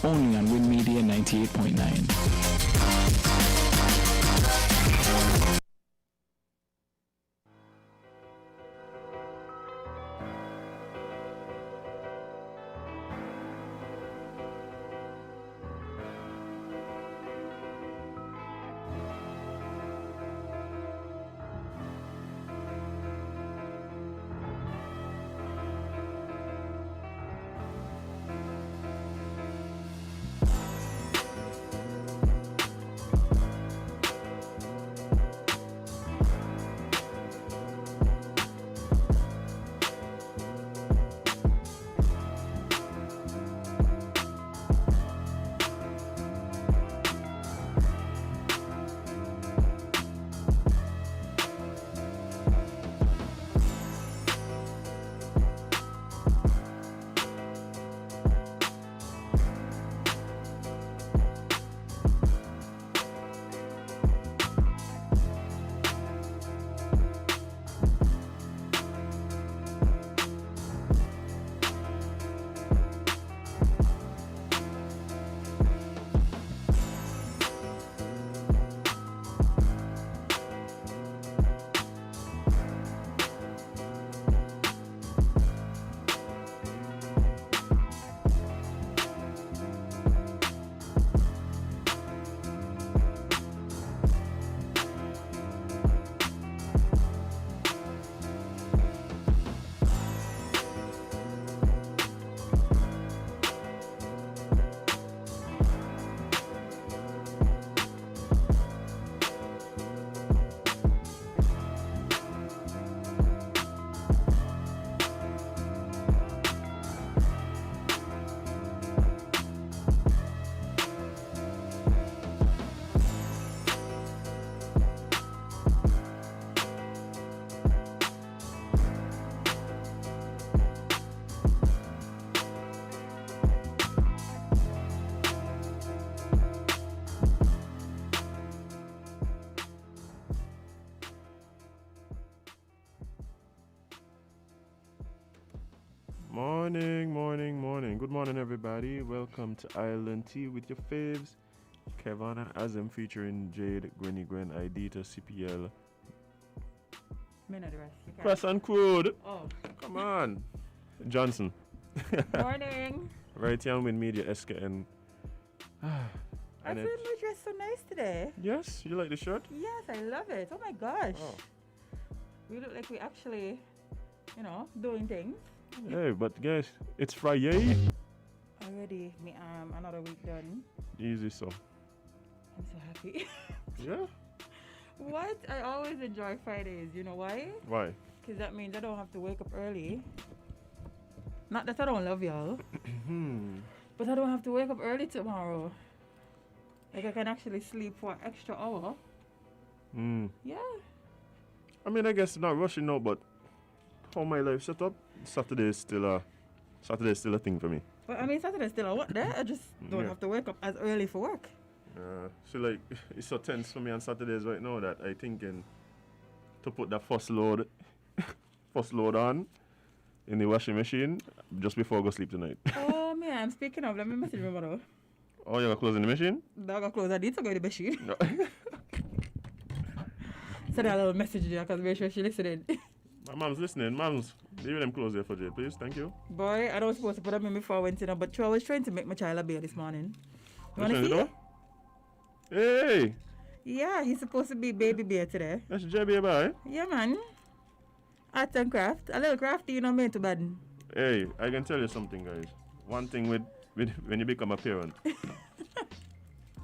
only on Win Media 98.9. Morning. Good morning, everybody. Welcome to Island Tea with your faves. Kevin and Azim featuring Jade, Gwenny Gwen, Idita, CPL. Press and Crude. Oh. Come on. Johnson. Morning. Right here on Win Media, SKN. I feel my dress so nice today. Yes, you like the shirt? Yes, I love it. Oh my gosh. Oh. We look like we actually, doing things. Hey, but guys, it's Friday. Already, another week done. Easy so. I'm so happy. Yeah? What? I always enjoy Fridays. You know why? Why? Because that means I don't have to wake up early. Not that I don't love y'all. But I don't have to wake up early tomorrow. Like I can actually sleep for an extra hour. Yeah. I mean, I guess not rushing now, but how my life set up, Saturday is still a thing for me. Well, I mean, Saturday's still a work day. I just don't have to wake up as early for work. So like, it's so tense for me on Saturdays right now that I thinking to put that first load on in the washing machine just before I go sleep tonight. Oh man, speaking of, let me message my mother. Oh, you're closing the machine? No, I got close. I need to go to the machine. No. Send her a little message there because make sure she listening. My mom's listening. Mom's, leave them close there for Jay, please. Thank you. Boy, I don't supposed to put them in before I went in, but I was trying to make my child a beer this morning. You want to see? Hey! Yeah, he's supposed to be baby bear today. That's JB, bye. Yeah, man. Art and craft. A little crafty, made to bad. Hey, I can tell you something, guys. One thing with when you become a parent,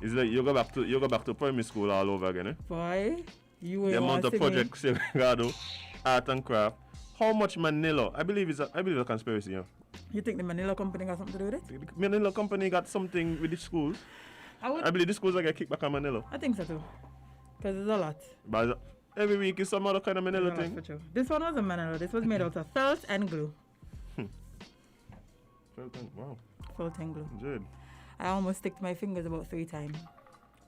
it's like you go back to primary school all over again, eh? Boy, you the amount of projects you gotta do, art and craft. How much Manila? I believe it's a conspiracy, yeah. You think the Manila company got something to do with it? The Manila company got something with the schools. I believe the schools are gonna kick back on Manila. I think so too. Because there's a lot. But every week is some other kind of Manila thing. For sure. This one wasn't Manila. This was made out of felt and glue. Wow. Felt and glue. Good. I almost sticked my fingers about 3 times.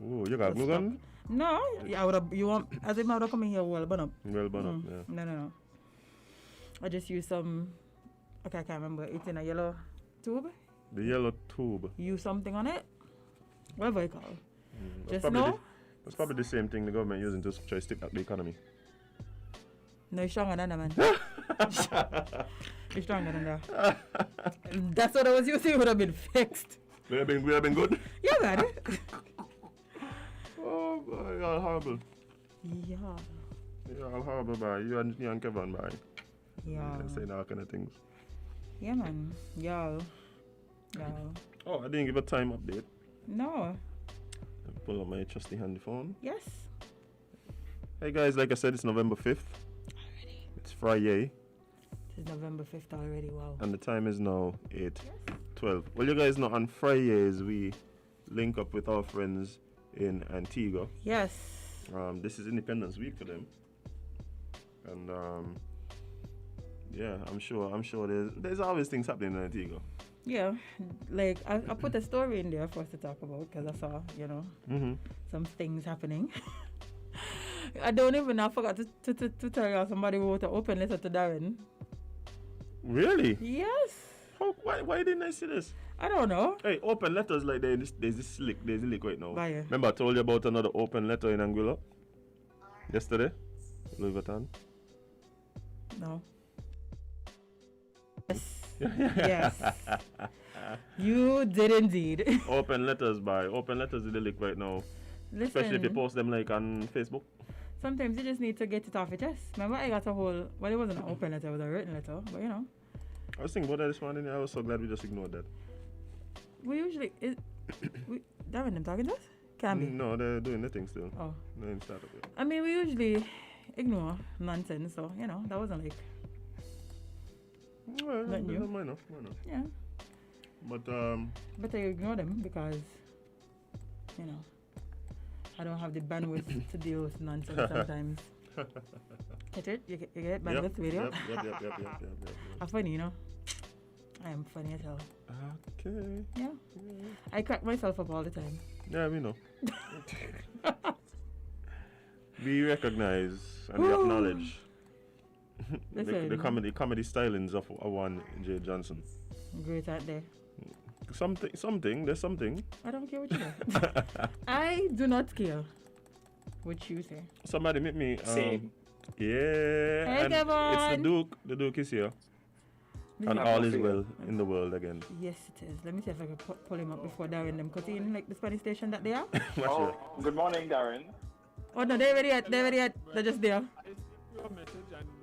Oh, you got glue gun? No, I would have. You want? As if I would have come in here well burn up. Well burn up, yeah. No. I just used some. Okay, I can't remember. It's in a yellow tube. The yellow tube. Use something on it. Whatever you call. That's Just probably know. that's probably the same thing the government using to try to stick up the economy. No, you're stronger than that, man. You're stronger than that. That's what I was using. Would have been fixed. We have been good. Yeah, man. Oh boy, you're horrible. Yeah. You're horrible, boy. You and Kevin, boy. Yeah. Saying all kind of things. Yeah, man. Yo. Oh, I didn't give a time update. No. I pull up my trusty handy phone. Yes. Hey guys, like I said, it's November 5th. Already. It's Friday. It's November 5th already. Wow. And the time is now 8:12. Yes. Well, you guys know on Fridays we link up with our friends in Antigua. Yes. This is Independence Week for them. And yeah, I'm sure there's always things happening in Antigua. Yeah. Like, I put a story in there for us to talk about because I saw, some things happening. I don't even know. I forgot to tell you somebody wrote an open letter to Darren. Really? Yes. Why didn't I see this? I don't know. Hey, open letters like there's this leak right now. Why? Remember I told you about another open letter in Anguilla yesterday? Louis Vuitton. No. Yes. Yes. You did indeed. Open letters in the leak right now. Listen, Especially if you post them like on Facebook. sometimes you just need to get it off your chest. Remember, I got a whole. Well, it wasn't an open letter; it was a written letter. But I was thinking about that this morning. I was so glad we just ignored that. we usually Darren, them talking to us? Can be. No, they're doing the thing still. Oh. They didn't start up yet. I mean, we usually ignore nonsense, so that wasn't like. Well, Not new. why not? Yeah. But Better you ignore them because, I don't have the bandwidth to deal with nonsense sometimes. Get it? You get bandwidth video? Yep. I'm funny, I am funny as hell. Okay. Yeah. I crack myself up all the time. Yeah, we know. We recognize and we acknowledge the comedy stylings of one Jay Johnson. Great out there. Something. There's something. I don't care what you say. I do not care what you say. Somebody meet me. Same. Yeah. Hey, and Kevin. it's the Duke. The Duke is here. And all is well in the world again. Yes, it is. Let me see if I can pull him up before Darren them cut in like the Spanish station that they are. Oh, good morning, Darren. Oh no, they're ready yet. They're just there.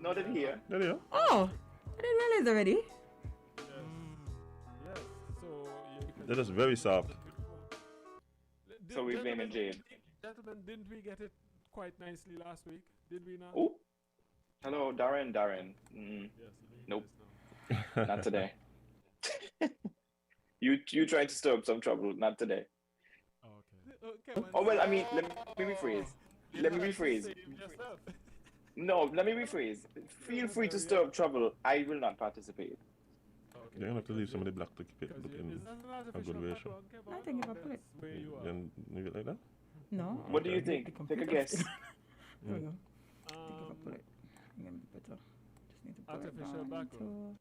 Noted here. There you are. Oh, I didn't realize already. Yes, so That is very soft. So we blaming Jade. Gentlemen, didn't we get it quite nicely last week? Did we not? Oh, hello, Darren. Yes. Nope. Not today. You trying to stir up some trouble? Not today. Oh, okay. Oh well, I mean, let me rephrase. Let me rephrase. No, let me rephrase. Feel free to stir up trouble. I will not participate. You're gonna have to leave some of the black to keep it in a good ratio. I think if I put it. Where you are. Then leave it like that. No. What do you think? Take a guess. There we go. I think if I put it, it's gonna be better. Just need to put Artificial it down background.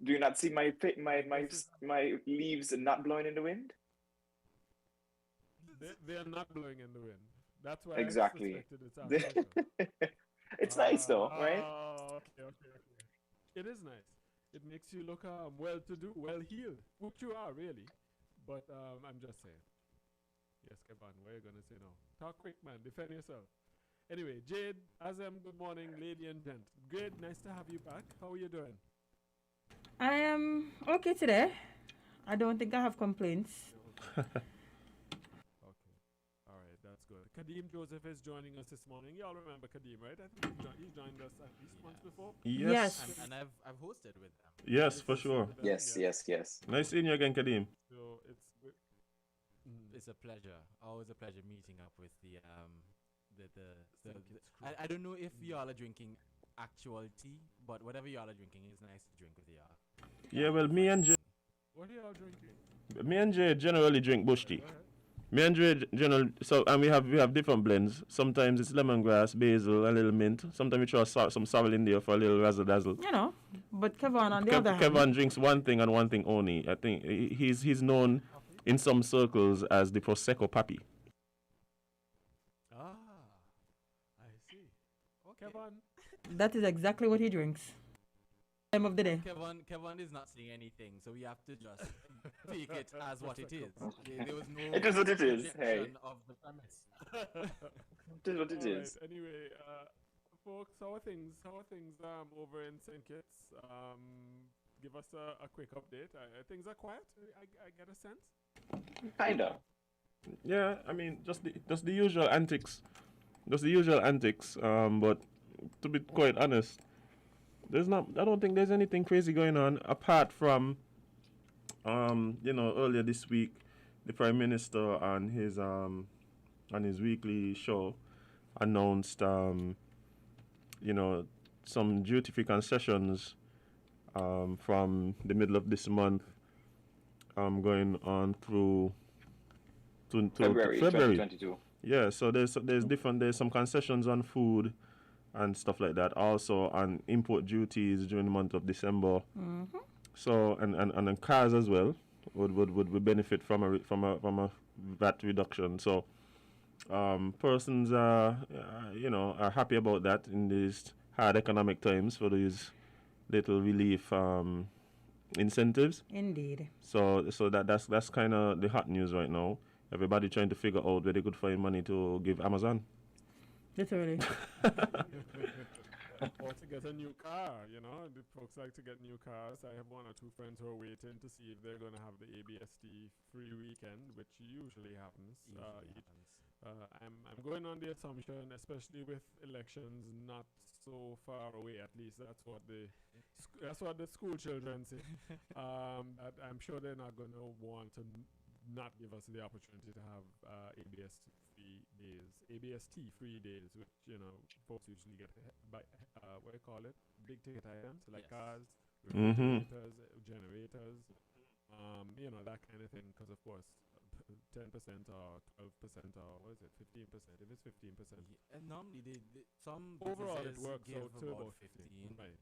Do you not see my leaves not blowing in the wind? They are not blowing in the wind. That's why Exactly. I suspected it's artificial. It's nice though, right? Okay. It is nice. It makes you look well-to-do, well-heeled, which you are really. But I'm just saying. Yes, Kevin, what are you gonna say now? Talk quick, man. Defend yourself. Anyway, Jade, Azem, good morning, lady and gent. Great, nice to have you back. How are you doing? I am okay today. I don't think I have complaints. Okay. All right, that's good. Kadeem Joseph is joining us this morning. Y'all remember Kadeem, right? I think he joined us at least once before. Yes. Yes. And I've hosted with them. Yes, for sure. Yes. Nice seeing you again, Kadeem. So It's a pleasure. Always a pleasure meeting up with I don't know if y'all are drinking actual tea, but whatever y'all are drinking is nice to drink with y'all. Yeah, well, me and Jay what are y'all drinking? generally drink bush tea. Go ahead. Me and Dre general. So and we have different blends. Sometimes it's lemongrass, basil, a little mint. Sometimes we throw some sorrel in there for a little razzle dazzle. You know, but Kevin, on the other hand, Kevin drinks one thing and one thing only. I think he's known in some circles as the prosecco papi. Ah, I see. Okay. Kevin, that is exactly what he drinks. Time of the day. Kevin is not saying anything, so we have to just take it as what it is. There was no It is what it is. Hey, rejection of the premise. it is what it Alright, is. anyway, folks, how are things over in St. Kitts? Give us a quick update. Things are quiet. I get a sense. Kinda. Yeah, I mean just the usual antics. Just the usual antics. But to be quite honest, I don't think there's anything crazy going on apart from earlier this week the Prime Minister on his weekly show announced some duty-free concessions from the middle of this month going on through to February February. 2022. Yeah, so there's some concessions on food and stuff like that. Also on import duties during the month of December. Mm-hmm. So and on cars as well would benefit from a VAT reduction. So persons are happy about that in these hard economic times for these little relief incentives. Indeed. So that's kind of the hot news right now. Everybody trying to figure out where they could find money to give Amazon. Literally. Or to get a new car, the folks like to get new cars. I have one or two friends who are waiting to see if they're going to have the ABST free weekend, which usually happens. I'm going on the assumption, especially with elections not so far away, at least that's what the school children say. That I'm sure they're not going to want to not give us the opportunity to have ABST free days, which folks usually get by what do you call it, big ticket items like Yes. cars, Mhm. generators, that kind of thing. Because of course, 10% or 12% or what is it, 15%? If it's 15%, And normally some overall it businesses works give out to about 15, right?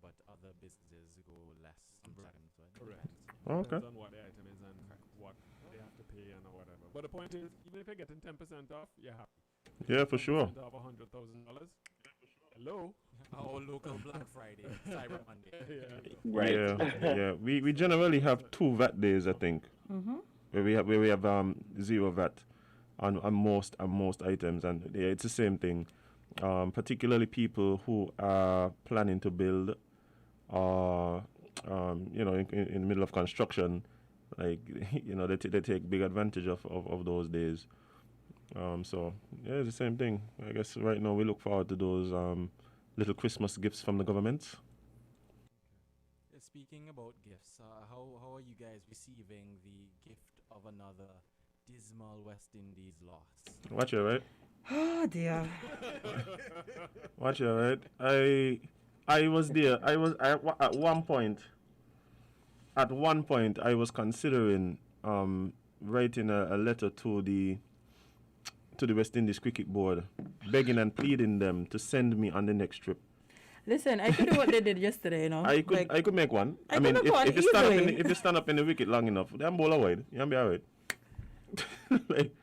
but other businesses go less sometimes. So it Correct. depends. Okay. Depends on what the item is and what they have to pay and or whatever. But the point is, even if you're getting 10% off, you're happy. Yeah, for sure. 10% off $100,000. Hello. Our local Black Friday, Cyber Monday. Yeah. Right. Yeah. We generally have 2 VAT days, I think, Mm-hmm. where we have zero VAT on most items, and yeah, it's the same thing. Particularly people who are planning to build, or in the middle of construction, like they take big advantage of those days. So yeah, it's the same thing. I guess right now we look forward to those little Christmas gifts from the government. Speaking about gifts, how are you guys receiving the gift of another dismal West Indies loss? Watch it, right? Oh dear. Watch it, right? I was there. At one point. I was considering writing a letter to the West Indies Cricket Board, begging and pleading them to send me on the next trip. Listen, I could do what they did yesterday, I could make one. I could make one if you stand up easily. if you stand up in the wicket long enough, then bowler wide, you'll be alright. Like,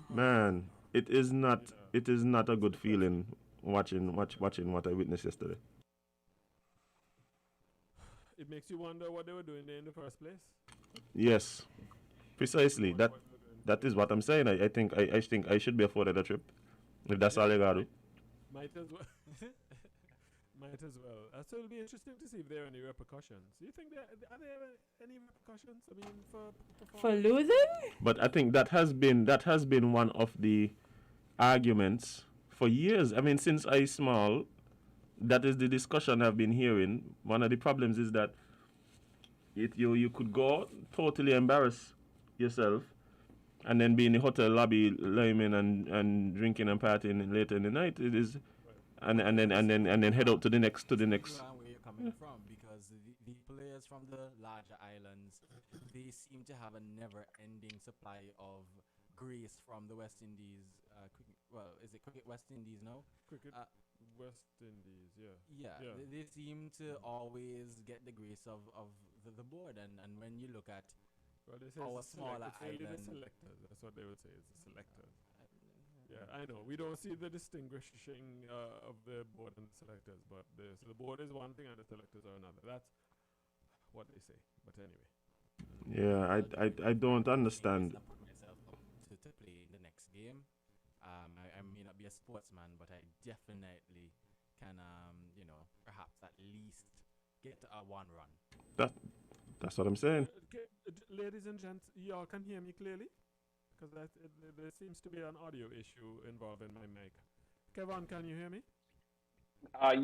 man, it is not a good feeling watching what I witnessed yesterday. It makes you wonder what they were doing there in the first place. Yes, precisely. That is what I'm saying. I think I should be afforded a trip if that's all I got to do. Might as well. Might as well. So it'll be interesting to see if there are any repercussions. Do you think are there any repercussions? I mean, For losing? But I think that has been one of the arguments for years. I mean, since I small, that is the discussion I've been hearing. One of the problems is that you could go totally embarrass yourself, and then be in the hotel lobby, liming and drinking and partying later in the night. It is, and then head out to the next. I understand where you're coming from, because the players from the larger islands, they seem to have a never-ending supply of grace from the West Indies. Is it Cricket West Indies now? Cricket West Indies, yeah. Yeah, Yeah. they seem to always get the grace of the board, and when you look at Well, they say our it's smaller it's really the island, selectors. That's what they would say. It's the selectors. Yeah, I know. We don't see the distinguishing of the board and the selectors, but so the board is one thing and the selectors are another. That's what they say. But anyway. Yeah, I don't understand. I put myself up to play in the next game. I may not be a sportsman, but I definitely can, perhaps at least get a one run. That's what I'm saying. Ladies and gents, y'all can hear me clearly? Because there seems to be an audio issue involved in my mic. Kevin, can you hear me?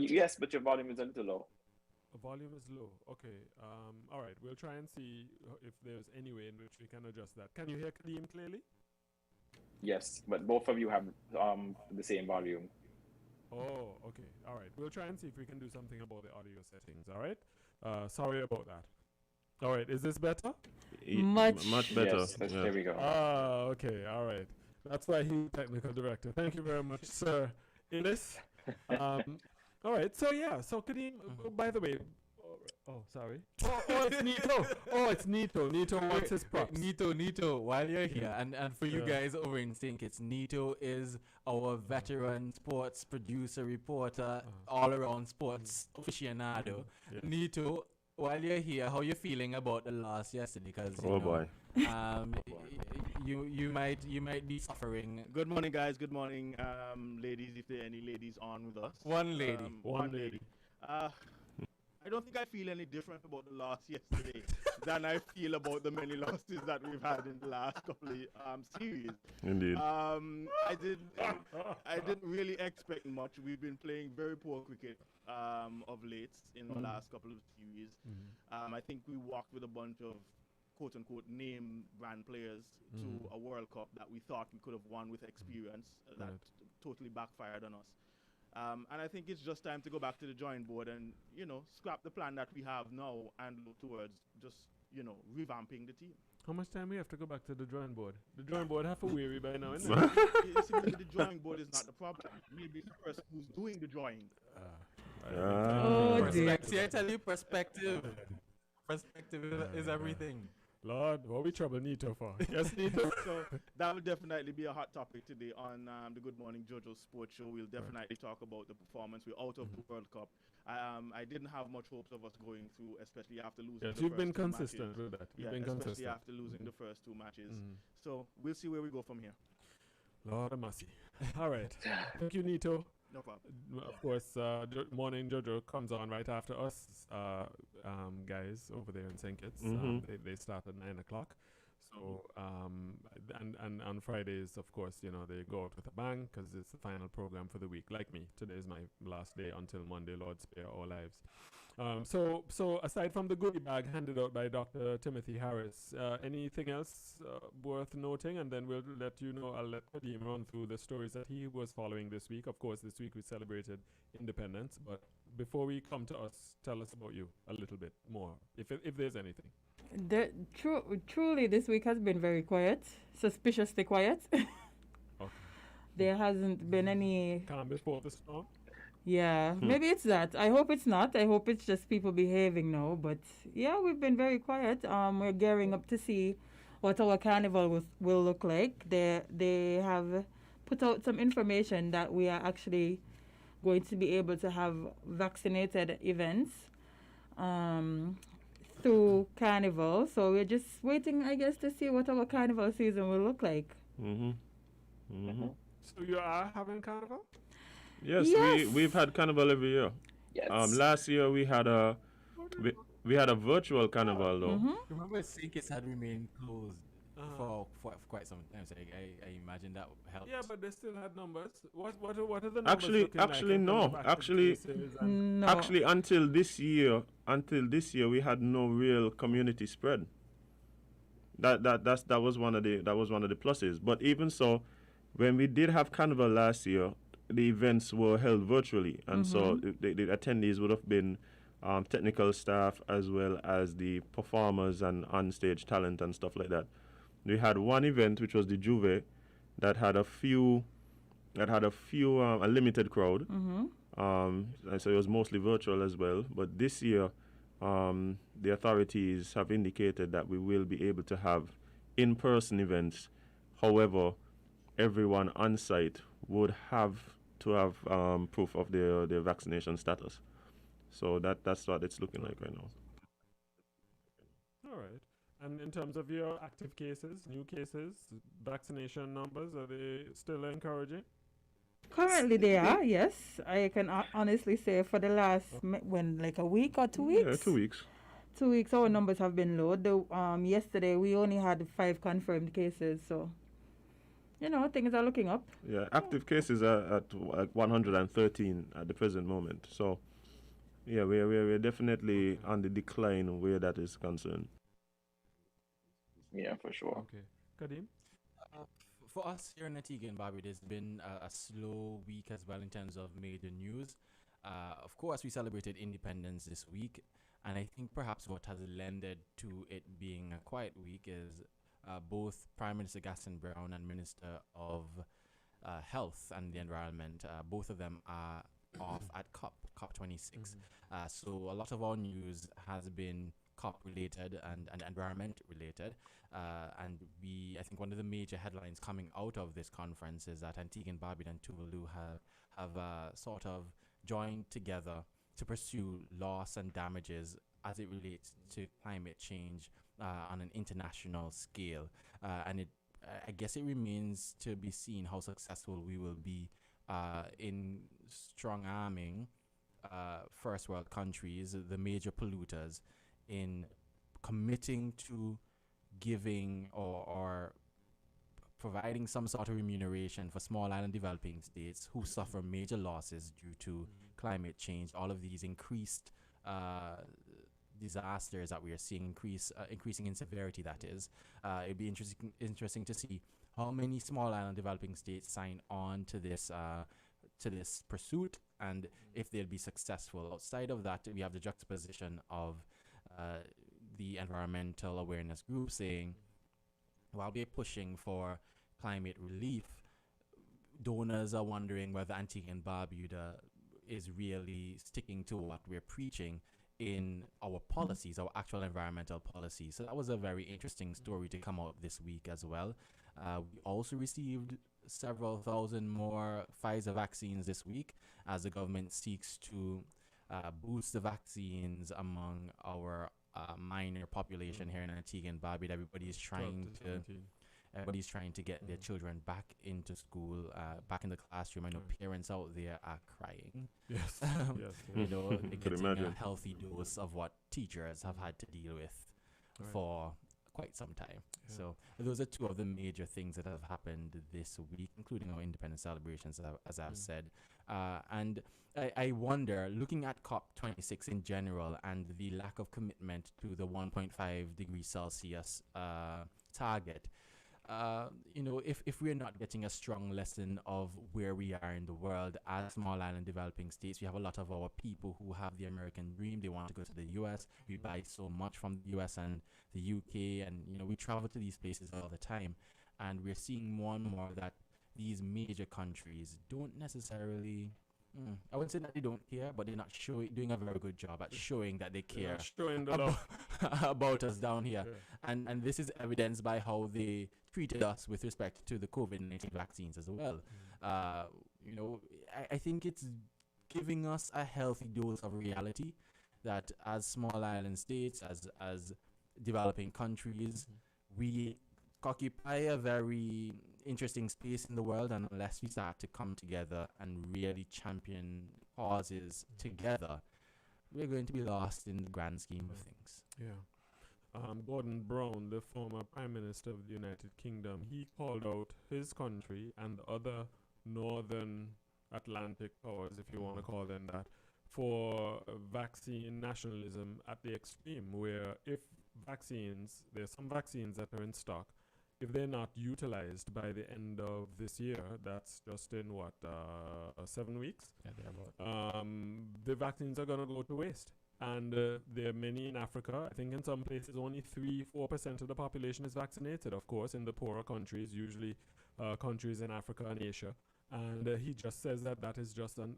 Yes, but your volume is a little low. Volume is low. Okay. All right. We'll try and see if there's any way in which we can adjust that. Can you hear Kadeem clearly? Yes, but both of you have the same volume. Oh, okay. All right. We'll try and see if we can do something about the audio settings. All right. Sorry about that. All right. Is this better? Much better. Yes, Yeah. there we go. Okay. All right. That's why he's technical director. Thank you very much, Sir Illis. All right. So yeah. So Kadeem, by the way. Oh, sorry. Oh, it's Nito. Oh, it's Nito. Nito wants his props. Nito, while you're here, and for you guys over in Sync, it's Nito is our veteran sports producer, reporter, all-around sports aficionado. Yeah. Nito, while you're here, how you feeling about the loss yesterday? Because Boy. you might be suffering. Good morning, guys. Good morning, ladies. If there are any ladies on with us, One lady. One lady. I don't think I feel any different about the loss yesterday than I feel about the many losses that we've had in the last couple of series. Indeed. I didn't really expect much. We've been playing very poor cricket of late in the last couple of series. I think we walked with a bunch of quote-unquote name brand players to a World Cup that we thought we could have won with experience. That totally backfired on us. And I think it's just time to go back to the drawing board and, scrap the plan that we have now and look towards just, revamping the team. How much time we have to go back to the drawing board? The drawing board have a weary by now, isn't it? You see, maybe the drawing board is not the problem. Maybe it's the person who's doing the drawing. Oh dear. See, I tell you, perspective is everything. Lord, what we trouble Nito for? Yes, Nito. So that will definitely be a hot topic today on the Good Morning Jojo Sports Show. We'll definitely talk about the performance. We're out of the World Cup. I didn't have much hopes of us going through, especially after losing Yes, the you've first been two consistent matches. with that. You've Yeah, been especially consistent. after losing the first two matches. So we'll see where we go from here. Lord of mercy. All right. Thank you, Nito. No problem. Of course, Morning Jojo comes on right after us, guys over there in St. Kitts. They start at 9 o'clock. So, and on Fridays, of course, they go out with a bang because it's the final program for the week. Like me, today is my last day until Monday, Lord spare our lives. So aside from the goodie bag handed out by Dr. Timothy Harris, anything else worth noting? And then we'll let you know. I'll let Kadeem run through the stories that he was following this week. Of course, this week we celebrated independence. But before we come to us, tell us about you a little bit more, if there's anything. Truly, this week has been very quiet, suspiciously quiet. Okay. There hasn't been any. Calm before the storm. Yeah, maybe it's that. I hope it's not. I hope it's just people behaving now. But yeah, we've been very quiet. We're gearing up to see what our carnival will look like. They have put out some information that we are actually going to be able to have vaccinated events through carnival. So we're just waiting, I guess, to see what our carnival season will look like. So you are having carnival? Yes, Yes. we've had carnival every year. Yes. Last year we had a virtual carnival though. Remember, St. Kitts had remained closed for quite some time. So I imagine that helped. Yeah, but they still had numbers. What are the numbers Actually, looking like in no. terms of active cases and- No. Actually, until this year, we had no real community spread. That was one of the pluses. But even so, when we did have carnival last year, the events were held virtually, and so the attendees would have been technical staff as well as the performers and on-stage talent and stuff like that. We had one event which was the Juve, that had a limited crowd. Mm-hmm. And so it was mostly virtual as well. But this year, the authorities have indicated that we will be able to have in-person events. However, everyone on site would have to have proof of their vaccination status. So that's what it's looking like right now. All right. And in terms of your active cases, new cases, vaccination numbers, are they still encouraging? Currently, they are, yes. I can honestly say for the last, when, like a week or 2 weeks? Yeah, 2 weeks. 2 weeks, our numbers have been low. Yesterday, we only had 5 confirmed cases, so, things are looking up. Yeah, active cases are at like 113 at the present moment. So, yeah, we're definitely on the decline where that is concerned. Yeah, for sure. Okay. Kadim? For us here in Antigua and Barbuda, it's been a slow week as well in terms of major news. Of course, we celebrated independence this week, and I think perhaps what has lended to it being a quiet week is both Prime Minister Gaston Brown and Minister of Health and the Environment, both of them are off at COP26. So a lot of our news has been COP related and environment related. I think one of the major headlines coming out of this conference is that Antigua and Barbuda and Tuvalu have sort of joined together to pursue loss and damages as it relates to climate change on an international scale. I guess it remains to be seen how successful we will be in strong arming first world countries, the major polluters, in committing to giving or providing some sort of remuneration for small island developing states who suffer major losses due to climate change. All of these increased disasters that we are seeing increasing in severity. That is, it'd be interesting to see how many small island developing states sign on to this pursuit, and if they'll be successful. Outside of that, we have the juxtaposition of the environmental awareness group saying, while we're pushing for climate relief, donors are wondering whether Antigua and Barbuda is really sticking to what we're preaching in our policies, our actual environmental policies. So that was a very interesting story to come out this week as well. We also received several thousand more Pfizer vaccines this week as the government seeks to boost the vaccines among our minor population here in Antigua and Barbuda. Everybody's trying to get their children back into school, back in the classroom. I know parents out there are crying. Yes. They're getting imagine. a healthy dose of what teachers have had to deal with for quite some time. Yeah. So those are two of the major things that have happened this week, including our independence celebrations, as I've said. And I wonder, looking at COP26 in general and the lack of commitment to the 1.5 degrees Celsius target, if we're not getting a strong lesson of where we are in the world as small island developing states, we have a lot of our people who have the American dream. They want to go to the US. We buy so much from the US and the UK, and we travel to these places all the time, and we're seeing more and more that these major countries don't necessarily, I wouldn't say that they don't care, but they're not doing a very good job at showing that they care Showing the love. about us down here. Yeah. And this is evidenced by how they treated us with respect to the COVID-19 vaccines as well. I think it's giving us a healthy dose of reality that as small island states, as developing countries, we occupy a very interesting space in the world, and unless we start to come together and really champion causes together, we're going to be lost in the grand scheme of things. Yeah. Gordon Brown, the former Prime Minister of the United Kingdom, he called out his country and other northern Atlantic powers, if you want to call them that, for vaccine nationalism at the extreme, where if there's some vaccines that are in stock, if they're not utilized by the end of this year, that's just in 7 weeks, the vaccines are going to go to waste. And there are many in Africa. I think in some places only 3-4% of the population is vaccinated. Of course, in the poorer countries, usually countries in Africa and Asia. And he just says that that is just an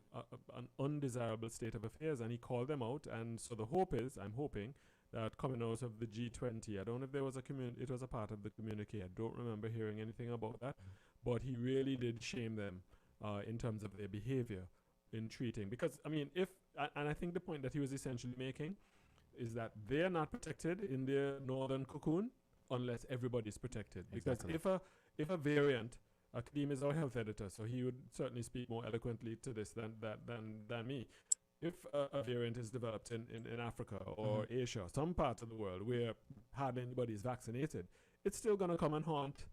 undesirable state of affairs, and he called them out. And so the hope is, I'm hoping, that coming out of the G20, I don't know if there was it was a part of the communique. I don't remember hearing anything about that, but he really did shame them in terms of their behavior in treating. Because I mean, and I think the point that he was essentially making is that they're not protected in their northern cocoon unless everybody's protected. Because if a variant, Kadeem is our health editor, so he would certainly speak more eloquently to this than me. If a variant is developed in Africa or Asia, some parts of the world where hardly anybody is vaccinated, it's still going to come and haunt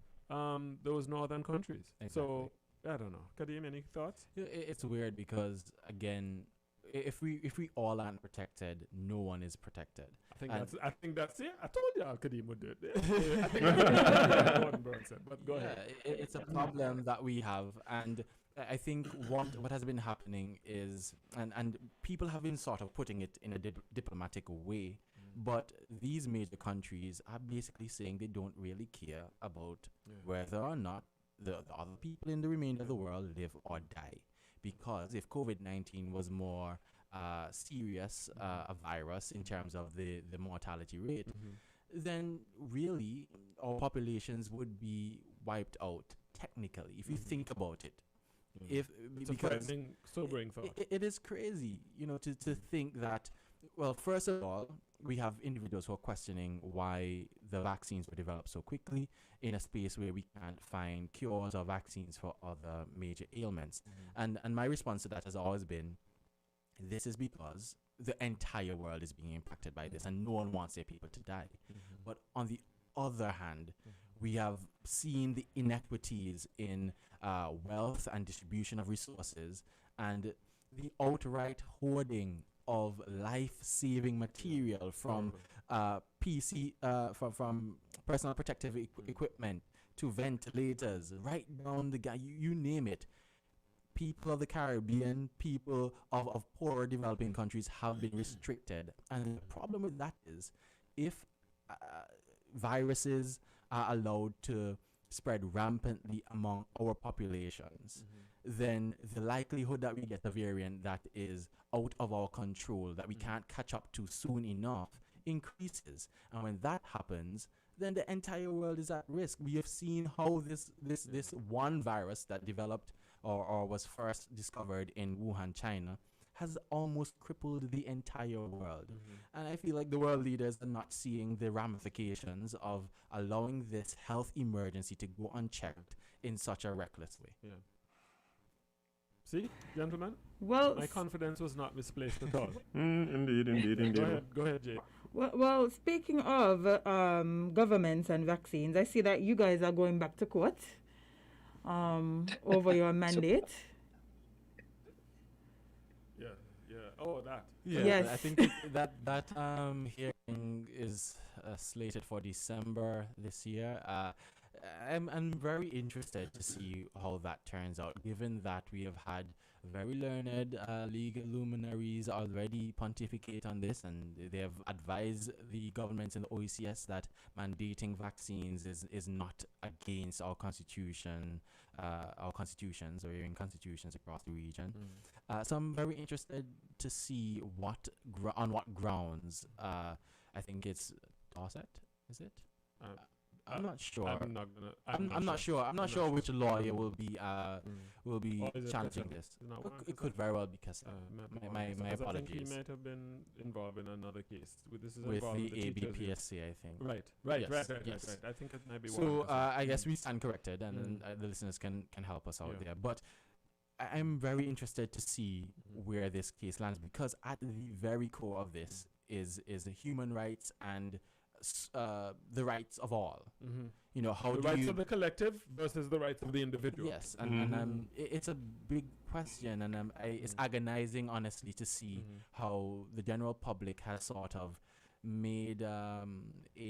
those northern countries. Exactly. So, I don't know. Kadeem, any thoughts? It's weird because, again, if we all aren't protected, no one is protected. I think that's it. I told you Kadeem would do it. I think that's what Gordon Burns said, but go ahead. It's a problem that we have, and I think what has been happening is, and people have been sort of putting it in a diplomatic way, but these major countries are basically saying they don't really care about whether or not the other people in the remainder of the world live or die. Because if COVID-19 was more serious a virus in terms of the mortality rate, then really our populations would be wiped out technically, if you think about it. It's Because a sobering thought. it is crazy, to think that, well, first of all, we have individuals who are questioning why the vaccines were developed so quickly in a space where we can't find cures or vaccines for other major ailments. And my response to that has always been, this is because the entire world is being impacted by this, and no one wants their people to die. But on the other hand, we have seen the inequities in wealth and distribution of resources, and the outright hoarding of life-saving material from from personal protective equipment to ventilators, right down the guy, you name it. People of the Caribbean, people of poorer developing countries have been restricted. And the problem with that is, if viruses are allowed to spread rampantly among our populations, then the likelihood that we get a variant that is out of our control, that we can't catch up to soon enough, increases. And when that happens, then the entire world is at risk. We have seen how this one virus that developed or was first discovered in Wuhan, China, has almost crippled the entire world. And I feel like the world leaders are not seeing the ramifications of allowing this health emergency to go unchecked in such a reckless way. Yeah. See, gentlemen? Well, My confidence was not misplaced at all. Indeed. Go ahead, Jay. well, speaking of governments and vaccines, I see that you guys are going back to court over your mandate. Yeah. Oh, that. Yeah, Yes. I think that hearing is slated for December this year. I'm very interested to see how that turns out, given that we have had very learned legal luminaries already pontificate on this, and they have advised the governments in the OECS that mandating vaccines is not against our constitution, our constitutions, or even constitutions across the region. So I'm very interested to see on what grounds. I think it's Dorset, is it? I'm not sure. I'm not sure. I'm not sure which lawyer will be Or is it challenging Peter? this. Is it not one? It could very well be Kessler. My Because I think apologies. he might have been involved in another case. This is With involving the teachers. ABPSC, I think. Right. Yes. I think it might be one. So of them. I guess we stand corrected, and then, the listeners can help us out Yeah. there. But I'm very interested to see where this case lands, because at the very core of this is the human rights and the rights of all. How The do rights you of the collective versus the rights of the individual. Yes, and it's a big question, and it's agonizing, honestly, to see how the general public has sort of made a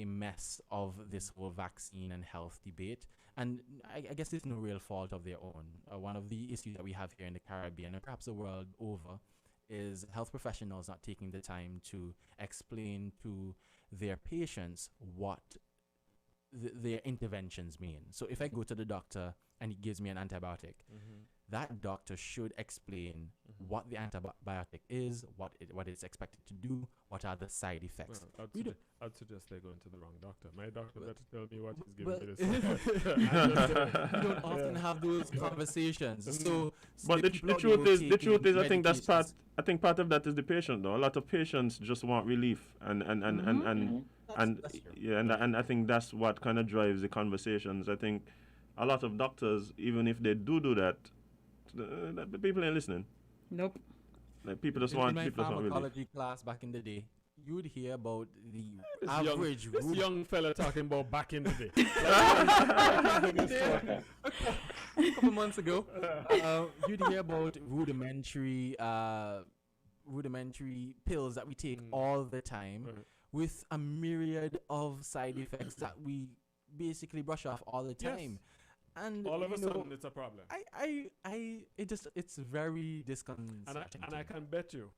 mess of this whole vaccine and health debate. And I guess it's no real fault of their own. One of the issues that we have here in the Caribbean, and perhaps the world over, is health professionals not taking the time to explain to their patients what their interventions mean. So if I go to the doctor and he gives me an antibiotic, that doctor should explain what the antibiotic is, what it's expected to do, what are the side effects. Well, I'd suggest they're going to the wrong doctor. My doctor better tell me what he's Well, giving me this. we don't often have those conversations. So, But the truth is, I think that's part. I think part of that is the patient, though. A lot of patients just want relief, and That's true. yeah, and I think that's what kind of drives the conversations. I think a lot of doctors, even if they do that, the people ain't listening. Nope. Like people just In want my relief. pharmacology class back in the day, you would hear about the This average This root young fella talking about back in the day. a couple months ago, you'd hear about rudimentary pills that we take all the time Right. with a myriad of side effects that we basically brush off all the Yes. time. And All of a you know, sudden, it's a problem. it's very disconcerting. And I can bet you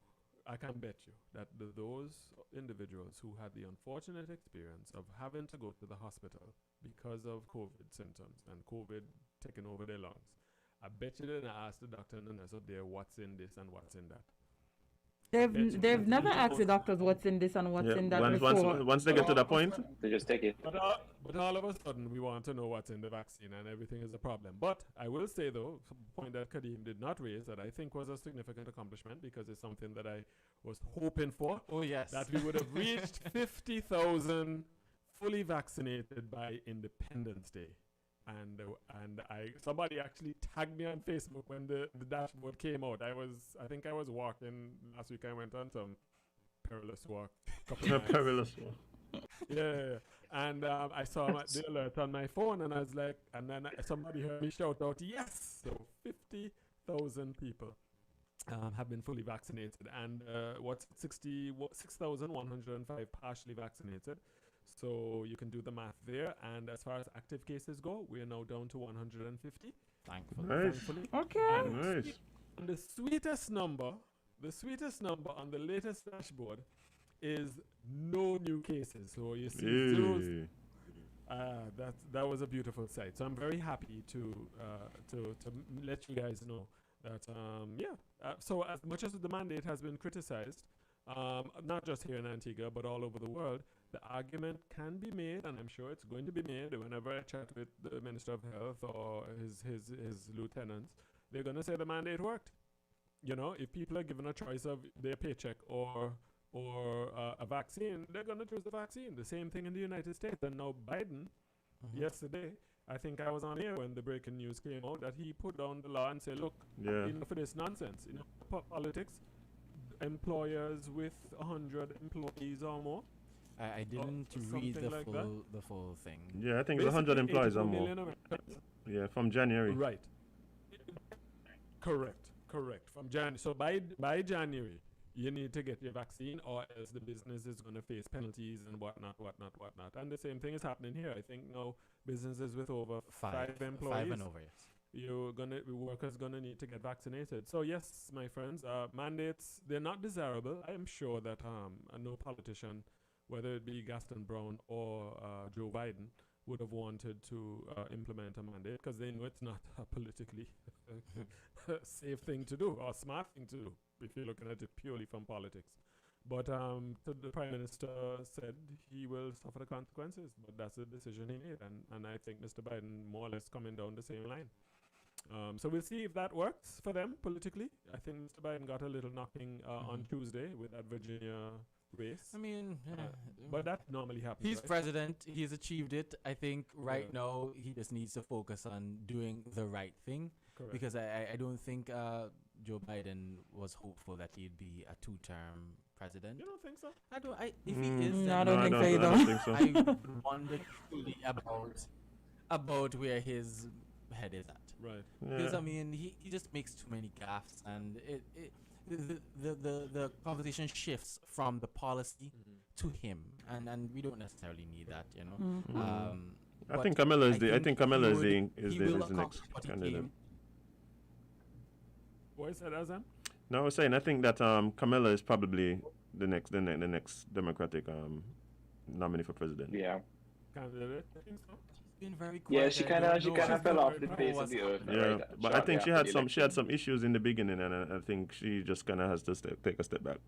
that those individuals who had the unfortunate experience of having to go to the hospital because of COVID symptoms and COVID taking over their lungs, I bet you didn't ask the doctor and the nurse up there what's in this and what's in that. They've never asked the doctors what's in this and what's in that before. Once they get to that point, They just take it. But all of a sudden, we want to know what's in the vaccine, and everything is a problem. But I will say, though, a point that Kadeem did not raise that I think was a significant accomplishment because it's something that I was hoping for, Oh yes. that we would have reached 50,000 fully vaccinated by Independence Day. And somebody actually tagged me on Facebook when the dashboard came out. I think I was walking last week. I went on some perilous walk. perilous one. Yeah. And I saw the alert on my phone, and I was like, and then somebody heard me shout out, yes! So 50,000 people have been fully vaccinated, and 6,105 partially vaccinated. So you can do the math there. And as far as active cases go, we are now down to 150. Thankfully. Nice. Thankfully. Okay. Nice. And the sweetest number on the latest dashboard is no new cases. So you see zeros. That was a beautiful sight. So I'm very happy to let you guys know that so as much as the mandate has been criticized, not just here in Antigua but all over the world, the argument can be made, and I'm sure it's going to be made whenever I chat with the Minister of Health or his lieutenants. They're going to say the mandate worked. You know, if people are given a choice of their paycheck or a vaccine, they're going to choose the vaccine. The same thing in the United States. And now Biden, yesterday, I think I was on air when the breaking news came out, that he put down the law and said, look, enough of this nonsense. Politics, employers with 100 employees or more. I didn't read something like that. the full thing. Yeah, I think it's 100 Basically, employees or 84 more. million Americans. Yeah, from January. Right. Correct. From January. So by January, you need to get your vaccine, or else the business is going to face penalties and whatnot. And the same thing is happening here. I think now businesses with over five employees, 5 and over, yes. Workers gonna need to get vaccinated. So yes, my friends, mandates, they're not desirable. I am sure that no politician, whether it be Gaston Brown or Joe Biden, would have wanted to implement a mandate, because they know it's not a politically safe thing to do or smart thing to do if you're looking at it purely from politics. But the Prime Minister said he will suffer the consequences, but that's the decision he made, and I think Mr. Biden more or less coming down the same line. So we'll see if that works for them politically. I think Mr. Biden got a little knocking on Tuesday with that Virginia race. I mean, But that normally happens. he's right? president. He's achieved it. I think right now he just needs to focus on doing the right thing. Correct. Because I don't think Joe Biden was hopeful that he'd be a 2-term president. You don't think so? If he is, No, I then don't think so I either. don't think so. I wonder truly about where his head is at. Right. Because Yeah. I mean, he just makes too many gaffes, and the conversation shifts from the policy to him, and we don't necessarily need that, you know. I but think Camilla is I the. I think think Camilla he is the would- is he the, will is the next accomplish what he candidate. came. What is that, Azam? No, I was saying I think that Camilla is probably the next Democratic nominee for president. Yeah. candidate. I think so. Been very Yeah, quiet. she I kind don't of know fell off what the face of the earth. happened. Yeah, Right, but I think shortly after the she had election. some issues in the beginning, and I think she just kind of has to take a step back.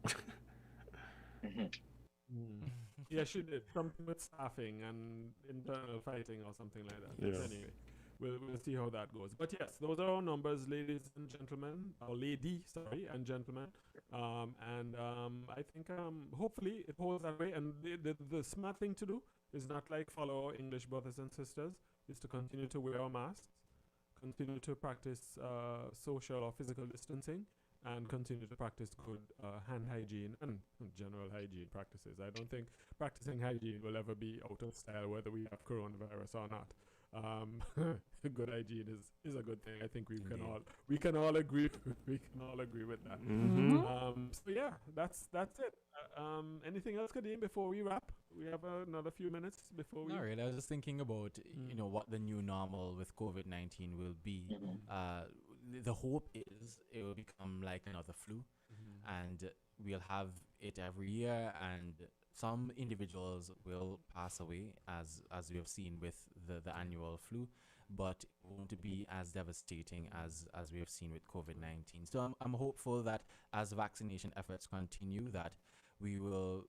Mhm. Yeah, she did something with staffing and internal fighting or something like that. Yeah. But anyway, we'll see how that goes. But yes, those are our numbers, ladies and gentlemen, or lady, sorry, and gentlemen. I think hopefully it holds that way. And the smart thing to do is not like follow our English brothers and sisters. Is to continue to wear our masks, continue to practice social or physical distancing, and continue to practice good hand hygiene and general hygiene practices. I don't think practicing hygiene will ever be out of style whether we have coronavirus or not. Good hygiene is a good thing. I think we can all agree with that. So yeah, that's it. Anything else, Kadeem, before we wrap? We have another few minutes before we. Not really. I was just thinking about what the new normal with COVID-19 will be. The hope is it will become like another flu, and we'll have it every year, and some individuals will pass away, as we have seen with the annual flu, but it won't be as devastating as we have seen with COVID-19. So I'm hopeful that as vaccination efforts continue, that we will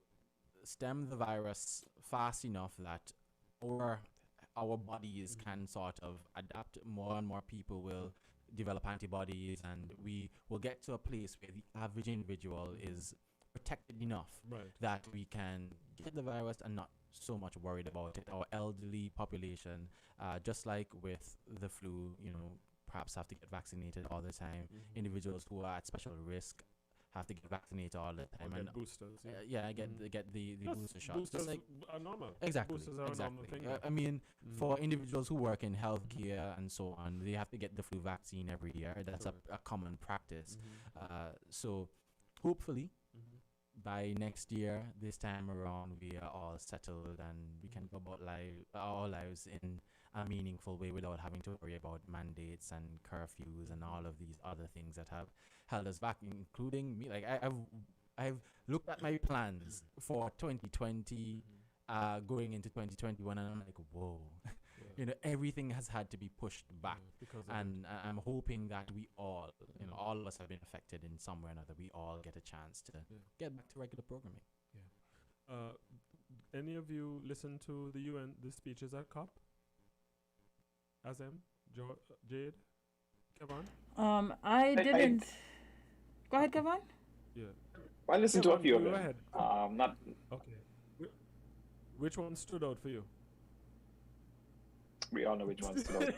stem the virus fast enough that our bodies can sort of adapt. More and more people will develop antibodies, and we will get to a place where the average individual is protected enough that we can get the virus and not so much worried about it. Our elderly population, just like with the flu, perhaps have to get vaccinated all the time. Individuals who are at special risk have to get vaccinated all the time. Or And get boosters. get the booster shots. Boosters Just like are normal. exactly, Boosters are a normal exactly. thing. I mean, for individuals who work in healthcare and so on, they have to get the flu vaccine every year. That's a common practice. So hopefully by next year, this time around, we are all settled and we can go about our lives in a meaningful way without having to worry about mandates and curfews and all of these other things that have held us back, including me. Like I've looked at my plans for 2020, going into 2021, and I'm like, whoa. Everything has had to be pushed back, and I'm hoping that we all, all of us have been affected in some way or another. We all get a chance to get back to regular programming. Any of you listen to the speeches at COP? Azem, Jade, Kevin? I didn't. Go ahead, Kevin. Yeah. I listened to a few of go them. ahead. Not. Okay. Which one stood out for you? We all know which one stood out.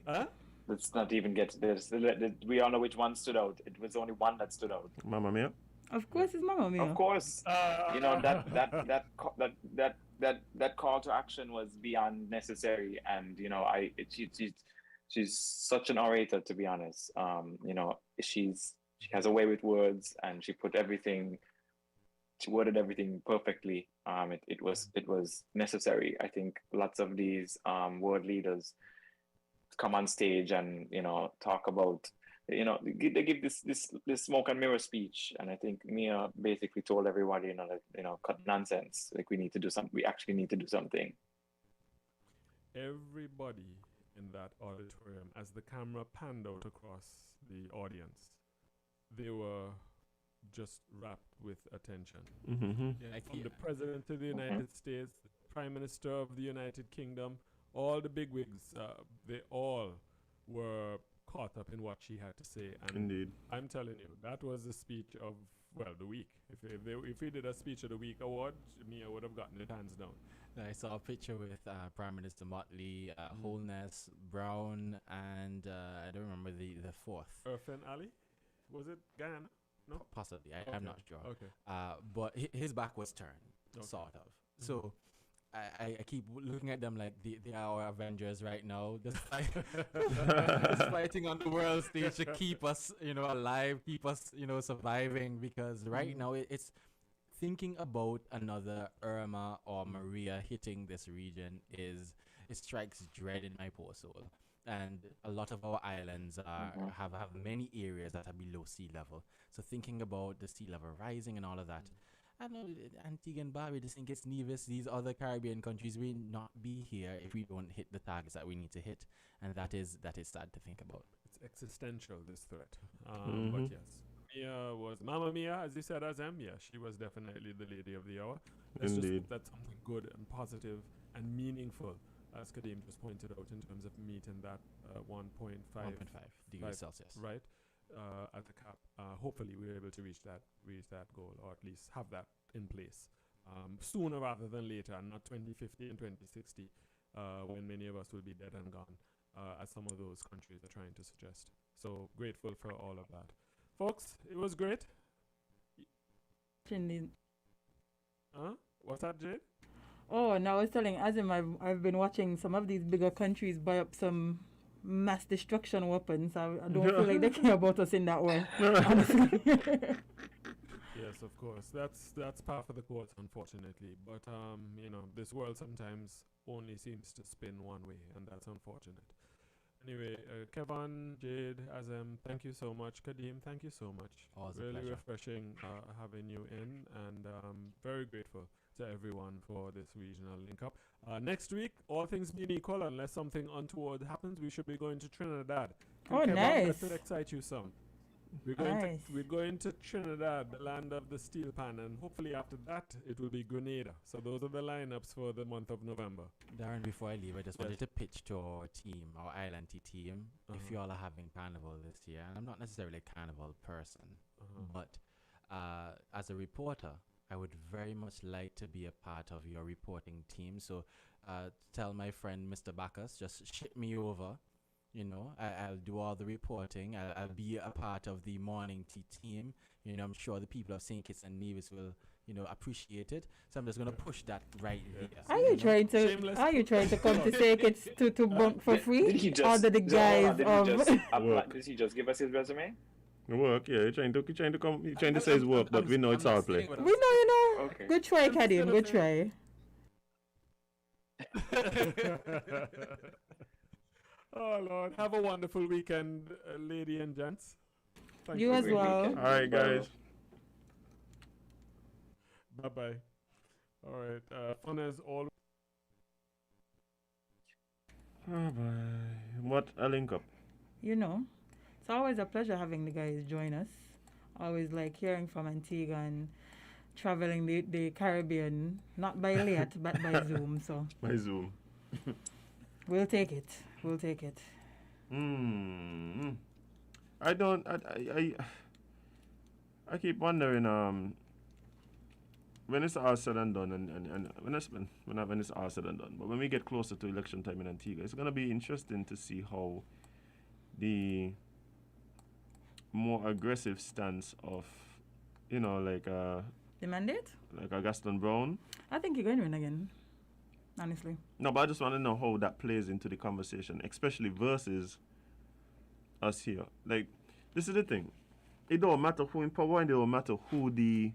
Huh? Let's not even get to this. We all know which one stood out. It was only one that stood out. Mamma mia. Of course, it's Mamma Mia. Of course, that call to action was beyond necessary, and she's such an orator, to be honest. She has a way with words, and she worded everything perfectly. It was necessary. I think lots of these world leaders come on stage and talk about, they give this smoke and mirror speech, and I think Mia basically told everybody, cut nonsense. Like, we need to do something. We actually need to do something. Everybody in that auditorium, as the camera panned out across the audience, they were just wrapped with attention. From the President of the United States, the Prime Minister of the United Kingdom, all the bigwigs, they all were caught up in what she had to say. And Indeed. I'm telling you, that was the speech of, the week. If we did a Speech of the Week award, Mia would have gotten it hands down. I saw a picture with Prime Minister Motley, Holness, Brown, and I don't remember the fourth. Irfan Ali? Was it Guyana? No? Possibly. I'm not sure. Okay. But his back was turned, sort of. So I keep looking at them like they are our Avengers right now, just fighting on the world stage to keep us, alive, keep us, surviving. Because right now it's thinking about another Irma or Maria hitting this region it strikes dread in my poor soul. And a lot of our islands have many areas that are below sea level. So thinking about the sea level rising and all of that, I know Antigua and Barbados, St. Kitts, Nevis, these other Caribbean countries will not be here if we don't hit the targets that we need to hit, and that is sad to think about. It's existential, this threat. But yes, Mia was Mama Mia, as you said, Azam. Yeah, she was definitely the lady of the hour. Let's just Indeed. hope that something good and positive and meaningful, as Kadeem just pointed out, in terms of meeting that 1.5 degrees Celsius. right at the cap. Hopefully, we're able to reach that goal, or at least have that in place sooner rather than later, and not 2050 and 2060, when many of us will be dead and gone, as some of those countries are trying to suggest. So grateful for all of that, folks. It was great. Huh? What's that, Jade? Oh, now I was telling Azim, I've been watching some of these bigger countries buy up some mass destruction weapons. I don't feel like they care about us in that way. Honestly. Yes, of course. That's par for the course, unfortunately. But this world sometimes only seems to spin one way, and that's unfortunate. Anyway, Kevin, Jade, Azem, thank you so much. Kadeem, thank you so much. Always a Really pleasure. refreshing having you in, and very grateful to everyone for this regional link up. Next week, all things being equal, unless something untoward happens, we should be going to Trinidad. Oh, Kevin, nice. that will excite you some. Nice. We're going to Trinidad, the land of the steel pan, and hopefully after that it will be Grenada. So those are the lineups for the month of November. Darren, before I leave, I just Yes. wanted to pitch to our team, our Island Tea team, if Uh-huh. you all are having carnival this year, and I'm not necessarily a carnival person, but as a reporter, I would very much like to be a part of your reporting team. So tell my friend Mr. Bacchus, just ship me over. I'll do all the reporting. I'll be a part of the morning tea team. I'm sure the people of St. Kitts and Nevis will, appreciate it. So I'm just going to push that right here. Are you trying to Shameless come to say it's to bunk for free? Did he just? Or did the guys Did he just give us his resume? Work, yeah. You're trying to say his work, but we know it's all play. We know. Okay. Good try, Kadim. Good try. Oh Lord, have a wonderful weekend, lady and gents. Thank You as Great well. weekend. All right, guys. Bye bye. All right. Fun as always. Bye-bye. What a link up. It's always a pleasure having the guys join us. Always like hearing from Antigua and traveling the Caribbean, not by late, but by Zoom. So My Zoom. we'll take it. I keep wondering, when it's all said and done, and when it's all said and done, but when we get closer to election time in Antigua, it's gonna be interesting to see how the more aggressive stance of, The mandate? like a Gaston Brown. I think you're going to win again. Honestly. No, but I just want to know how that plays into the conversation, especially versus us here. Like, this is the thing. It don't matter who in power, and it don't matter who the